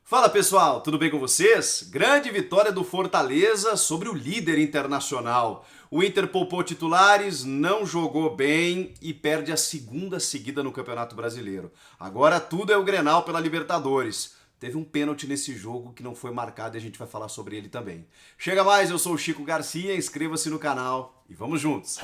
Fala pessoal, tudo bem com vocês? Grande vitória do Fortaleza sobre o líder internacional. O Inter poupou titulares, não jogou bem e perde a segunda seguida no Campeonato Brasileiro. Agora tudo é o Grenal pela Libertadores. Teve um pênalti nesse jogo que não foi marcado e a gente vai falar sobre ele também. Chega mais, eu sou o Chico Garcia, inscreva-se no canal e vamos juntos!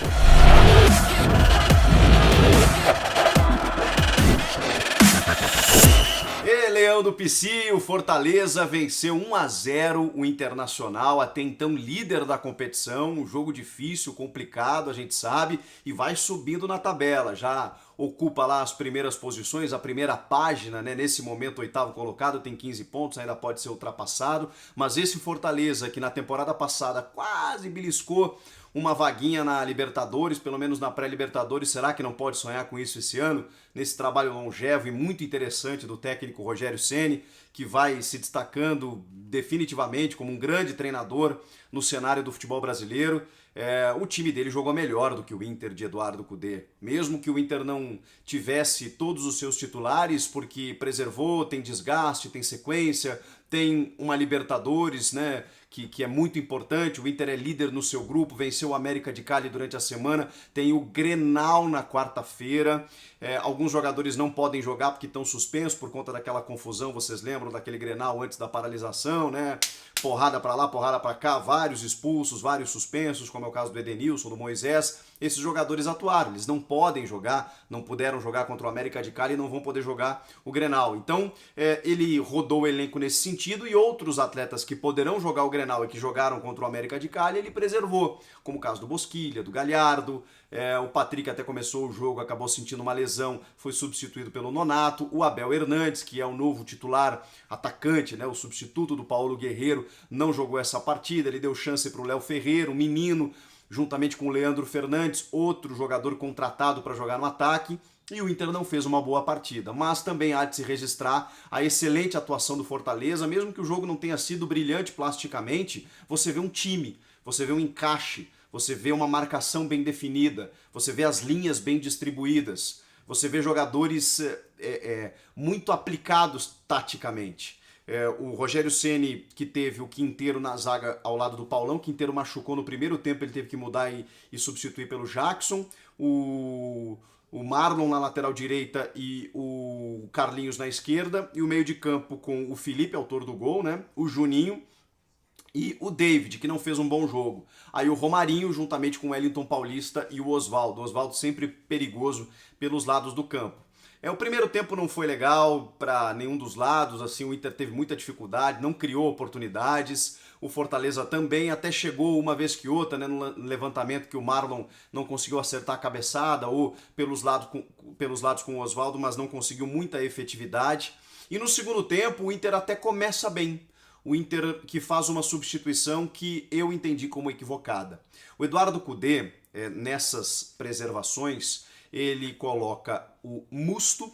Leão do Pici, o Fortaleza venceu 1-0 o Internacional, até então líder da competição, um jogo difícil, complicado, a gente sabe, e vai subindo na tabela, já ocupa lá as primeiras posições, a primeira página, né? Nesse momento, oitavo colocado, tem 15 pontos, ainda pode ser ultrapassado, mas esse Fortaleza, que na temporada passada quase beliscou uma vaguinha na Libertadores, pelo menos na pré-Libertadores, será que não pode sonhar com isso esse ano? Nesse trabalho longevo e muito interessante do técnico Rogério Ceni, que vai se destacando definitivamente como um grande treinador no cenário do futebol brasileiro. O time dele jogou melhor do que o Inter de Eduardo Cudê. Mesmo que o Inter não tivesse todos os seus titulares, porque preservou, tem desgaste, tem sequência, tem uma Libertadores, né, que é muito importante. O Inter é líder no seu grupo, venceu o América de Cali durante a semana, tem o Grenal na quarta-feira. Alguns jogadores não podem jogar porque estão suspensos por conta daquela confusão, vocês lembram daquele Grenal antes da paralisação, né? Porrada pra lá, porrada pra cá, vários expulsos, vários suspensos, como é o caso do Edenilson, do Moisés. Esses jogadores atuaram, eles não podem jogar, não puderam jogar contra o América de Cali e não vão poder jogar o Grenal. Então, ele rodou o elenco nesse sentido e outros atletas que poderão jogar o Grenal e que jogaram contra o América de Cali, ele preservou, como o caso do Bosquilha, do Galhardo. O Patrick até começou o jogo, acabou sentindo uma lesão, foi substituído pelo Nonato. O Abel Hernandes, que é o novo titular atacante, né, o substituto do Paulo Guerreiro, não jogou essa partida. Ele deu chance para o Léo Ferreira, um menino, juntamente com o Leandro Fernandes, outro jogador contratado para jogar no ataque. E o Inter não fez uma boa partida, mas também há de se registrar a excelente atuação do Fortaleza. Mesmo que o jogo não tenha sido brilhante plasticamente, você vê um time, você vê um encaixe, você vê uma marcação bem definida, você vê as linhas bem distribuídas, você vê jogadores muito aplicados taticamente. O Rogério Ceni, que teve o Quinteiro na zaga ao lado do Paulão, Quinteiro machucou no primeiro tempo, ele teve que mudar e substituir pelo Jackson. O Marlon na lateral direita e o Carlinhos na esquerda, e o meio de campo com o Felipe, autor do gol, né? O Juninho e o David, que não fez um bom jogo. Aí o Romarinho, juntamente com o Wellington Paulista e o Oswaldo. O Oswaldo sempre perigoso pelos lados do campo. O primeiro tempo não foi legal para nenhum dos lados, assim, o Inter teve muita dificuldade, não criou oportunidades. O Fortaleza também até chegou uma vez que outra, né, no levantamento que o Marlon não conseguiu acertar a cabeçada, ou pelos lados com o Oswaldo, mas não conseguiu muita efetividade. E no segundo tempo o Inter até começa bem. O Inter que faz uma substituição que eu entendi como equivocada. O Eduardo Cudê, nessas preservações, ele coloca o Musto,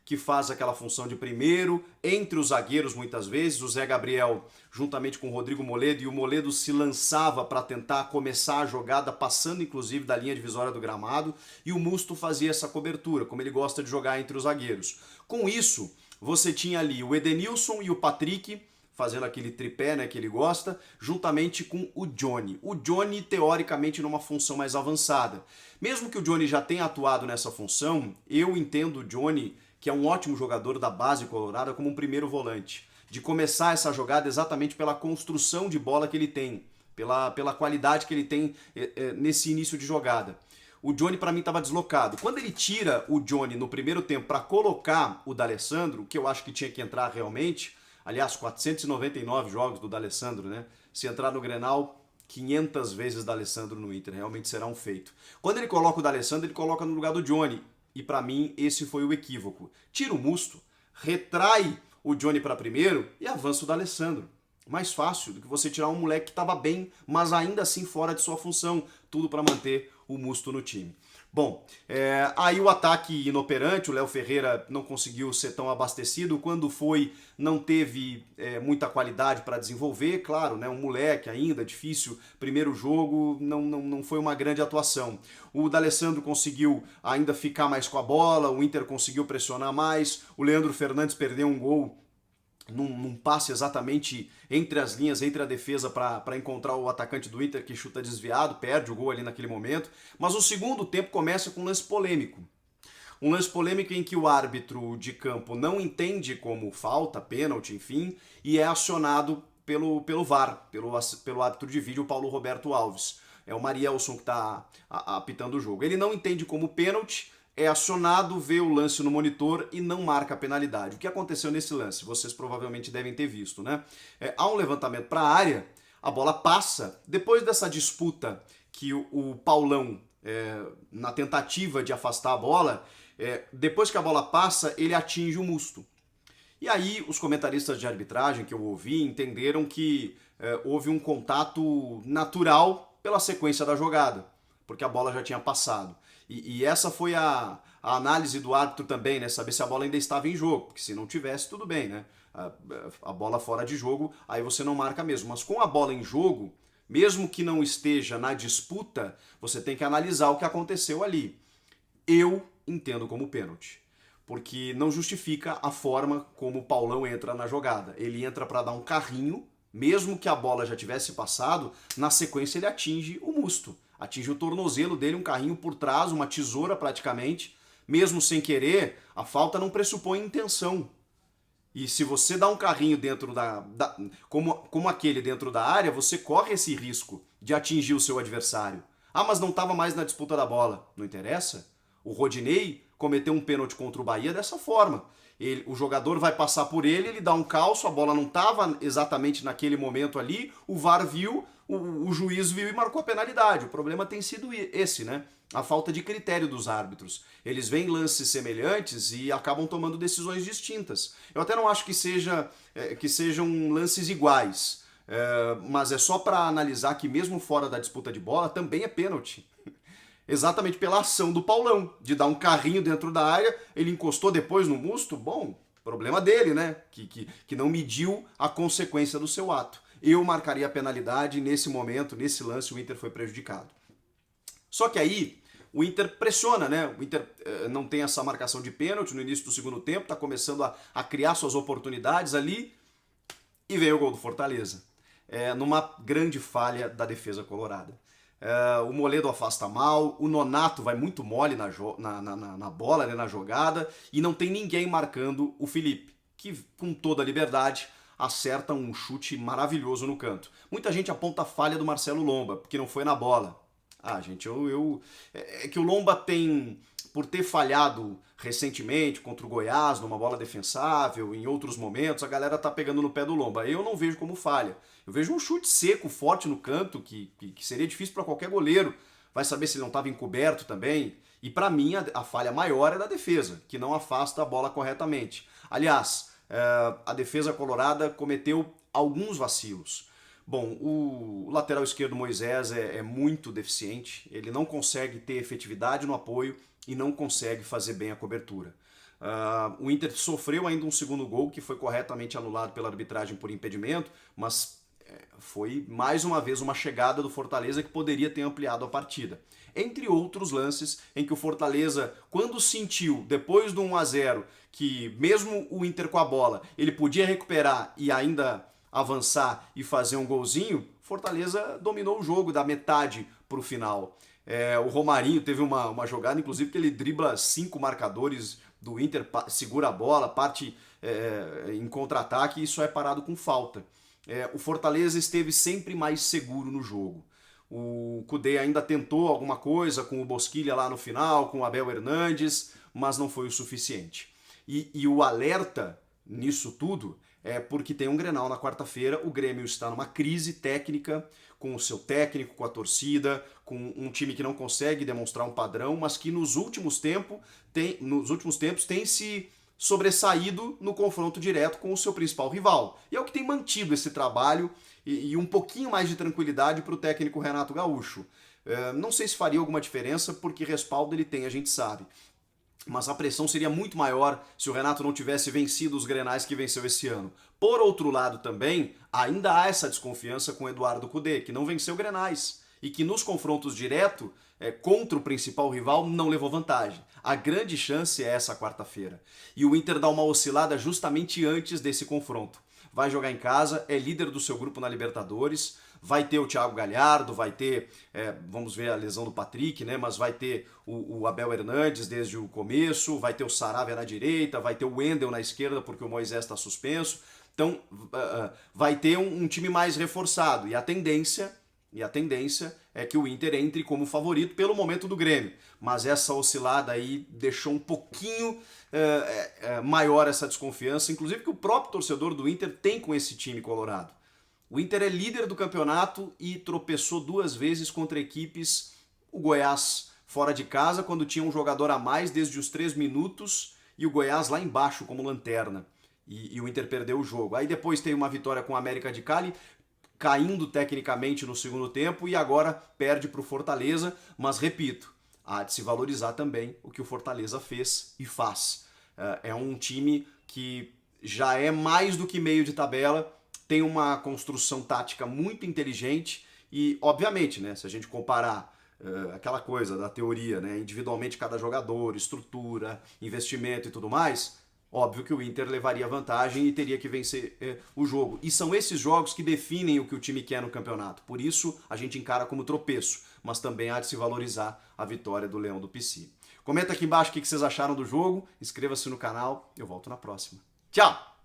que faz aquela função de primeiro, entre os zagueiros muitas vezes, o Zé Gabriel juntamente com o Rodrigo Moledo, e o Moledo se lançava para tentar começar a jogada, passando inclusive da linha divisória do gramado, e o Musto fazia essa cobertura, como ele gosta de jogar entre os zagueiros. Com isso, você tinha ali o Edenilson e o Patrick, fazendo aquele tripé, né, que ele gosta, juntamente com o Johnny. O Johnny, teoricamente, numa função mais avançada. Mesmo que o Johnny já tenha atuado nessa função, eu entendo o Johnny, que é um ótimo jogador da base colorada, como um primeiro volante. De começar essa jogada exatamente pela construção de bola que ele tem, pela qualidade que ele tem nesse início de jogada. O Johnny, para mim, estava deslocado. Quando ele tira o Johnny no primeiro tempo para colocar o D'Alessandro, que eu acho que tinha que entrar realmente. Aliás, 499 jogos do D'Alessandro, né? Se entrar no Grenal, 500 vezes D'Alessandro no Inter. Realmente será um feito. Quando ele coloca o D'Alessandro, ele coloca no lugar do Johnny. E para mim, esse foi o equívoco. Tira o Musto, retrai o Johnny para primeiro e avança o D'Alessandro. Mais fácil do que você tirar um moleque que estava bem, mas ainda assim fora de sua função. Tudo para manter o Musto no time. Bom, aí o ataque inoperante, o Léo Ferreira não conseguiu ser tão abastecido, quando foi não teve muita qualidade para desenvolver, claro, né, um moleque ainda, difícil, primeiro jogo, não foi uma grande atuação. O D'Alessandro conseguiu ainda ficar mais com a bola, o Inter conseguiu pressionar mais, o Leandro Fernandes perdeu um gol num passe exatamente entre as linhas, entre a defesa, para encontrar o atacante do Inter que chuta desviado, perde o gol ali naquele momento. Mas o segundo tempo começa com um lance polêmico. Um lance polêmico em que o árbitro de campo não entende como falta, pênalti, enfim, e é acionado pelo VAR, pelo árbitro de vídeo, o Paulo Roberto Alves. É o Marielson que está apitando o jogo. Ele não entende como pênalti, é acionado, vê o lance no monitor e não marca a penalidade. O que aconteceu nesse lance? Vocês provavelmente devem ter visto, né? Há um levantamento para a área, a bola passa, depois dessa disputa que o Paulão, na tentativa de afastar a bola, depois que a bola passa, ele atinge o musto. E aí os comentaristas de arbitragem que eu ouvi entenderam que houve um contato natural pela sequência da jogada, porque a bola já tinha passado. E essa foi a análise do árbitro também, né? Saber se a bola ainda estava em jogo, porque se não tivesse, tudo bem, né? A bola fora de jogo, aí você não marca mesmo. Mas com a bola em jogo, mesmo que não esteja na disputa, você tem que analisar o que aconteceu ali. Eu entendo como pênalti, porque não justifica a forma como o Paulão entra na jogada. Ele entra para dar um carrinho, mesmo que a bola já tivesse passado, na sequência ele atinge o musto, atinge o tornozelo dele, um carrinho por trás, uma tesoura praticamente, mesmo sem querer, a falta não pressupõe intenção. E se você dá um carrinho dentro como aquele dentro da área, você corre esse risco de atingir o seu adversário. Ah, mas não estava mais na disputa da bola. Não interessa. O Rodinei cometeu um pênalti contra o Bahia dessa forma. O jogador vai passar por ele dá um calço, a bola não estava exatamente naquele momento ali, o VAR viu, o juiz viu e marcou a penalidade. O problema tem sido esse, né? A falta de critério dos árbitros. Eles veem lances semelhantes e acabam tomando decisões distintas. Eu até não acho que sejam lances iguais, mas é só para analisar que mesmo fora da disputa de bola também é pênalti. Exatamente pela ação do Paulão, de dar um carrinho dentro da área, ele encostou depois no musto, bom, problema dele, né? Que não mediu a consequência do seu ato. Eu marcaria a penalidade nesse momento, nesse lance, o Inter foi prejudicado. Só que aí o Inter pressiona, né? O Inter não tem essa marcação de pênalti no início do segundo tempo, está começando a criar suas oportunidades ali e vem o gol do Fortaleza. Numa grande falha da defesa colorada. O Moledo afasta mal, o Nonato vai muito mole na bola, né, na jogada, e não tem ninguém marcando o Felipe, que com toda a liberdade acerta um chute maravilhoso no canto. Muita gente aponta a falha do Marcelo Lomba, porque não foi na bola. Ah, gente, é que o Lomba tem, por ter falhado recentemente contra o Goiás, numa bola defensável, em outros momentos, a galera tá pegando no pé do Lomba. Eu não vejo como falha. Eu vejo um chute seco, forte no canto, que seria difícil para qualquer goleiro. Vai saber se ele não estava encoberto também. E para mim, a falha maior é da defesa, que não afasta a bola corretamente. Aliás, a defesa colorada cometeu alguns vacilos. Bom, o lateral esquerdo Moisés é muito deficiente, ele não consegue ter efetividade no apoio e não consegue fazer bem a cobertura. O Inter sofreu ainda um segundo gol que foi corretamente anulado pela arbitragem por impedimento, mas foi mais uma vez uma chegada do Fortaleza que poderia ter ampliado a partida. Entre outros lances em que o Fortaleza, quando sentiu, depois do 1-0, que mesmo o Inter com a bola, ele podia recuperar e ainda avançar e fazer um golzinho, Fortaleza dominou o jogo da metade para o final. O Romarinho teve uma jogada, inclusive, que ele dribla 5 marcadores do Inter, segura a bola, parte em contra-ataque e só é parado com falta. O Fortaleza esteve sempre mais seguro no jogo. O Kudê ainda tentou alguma coisa com o Bosquilha lá no final, com o Abel Hernandes, mas não foi o suficiente. E o alerta nisso tudo é porque tem um Grenal na quarta-feira, o Grêmio está numa crise técnica com o seu técnico, com a torcida, com um time que não consegue demonstrar um padrão, mas que nos últimos tempos tem se sobressaído no confronto direto com o seu principal rival. E é o que tem mantido esse trabalho e um pouquinho mais de tranquilidade para o técnico Renato Gaúcho. Não sei se faria alguma diferença, porque respaldo ele tem, a gente sabe. Mas a pressão seria muito maior se o Renato não tivesse vencido os Grenais que venceu esse ano. Por outro lado também, ainda há essa desconfiança com o Eduardo Cudê, que não venceu Grenais e que nos confrontos diretos contra o principal rival, não levou vantagem. A grande chance é essa quarta-feira. E o Inter dá uma oscilada justamente antes desse confronto. Vai jogar em casa, é líder do seu grupo na Libertadores, vai ter o Thiago Galhardo, vai ter, vamos ver a lesão do Patrick, né? Mas vai ter o Abel Hernandes desde o começo, vai ter o Saravia na direita, vai ter o Wendel na esquerda porque o Moisés está suspenso. Então vai ter um time mais reforçado e a tendência é que o Inter entre como favorito pelo momento do Grêmio. Mas essa oscilada aí deixou um pouquinho maior essa desconfiança, inclusive que o próprio torcedor do Inter tem com esse time colorado. O Inter é líder do campeonato e tropeçou 2 vezes contra equipes, o Goiás fora de casa, quando tinha um jogador a mais desde os 3 minutos e o Goiás lá embaixo como lanterna. E o Inter perdeu o jogo. Aí depois tem uma vitória com o América de Cali, caindo tecnicamente no segundo tempo e agora perde para o Fortaleza, mas repito, há de se valorizar também o que o Fortaleza fez e faz. É um time que já é mais do que meio de tabela, tem uma construção tática muito inteligente e, obviamente, né, se a gente comparar aquela coisa da teoria, né, individualmente cada jogador, estrutura, investimento e tudo mais, óbvio que o Inter levaria vantagem e teria que vencer o jogo. E são esses jogos que definem o que o time quer no campeonato. Por isso, a gente encara como tropeço, mas também há de se valorizar a vitória do Leão do Pici. Comenta aqui embaixo o que vocês acharam do jogo, inscreva-se no canal, eu volto na próxima. Tchau!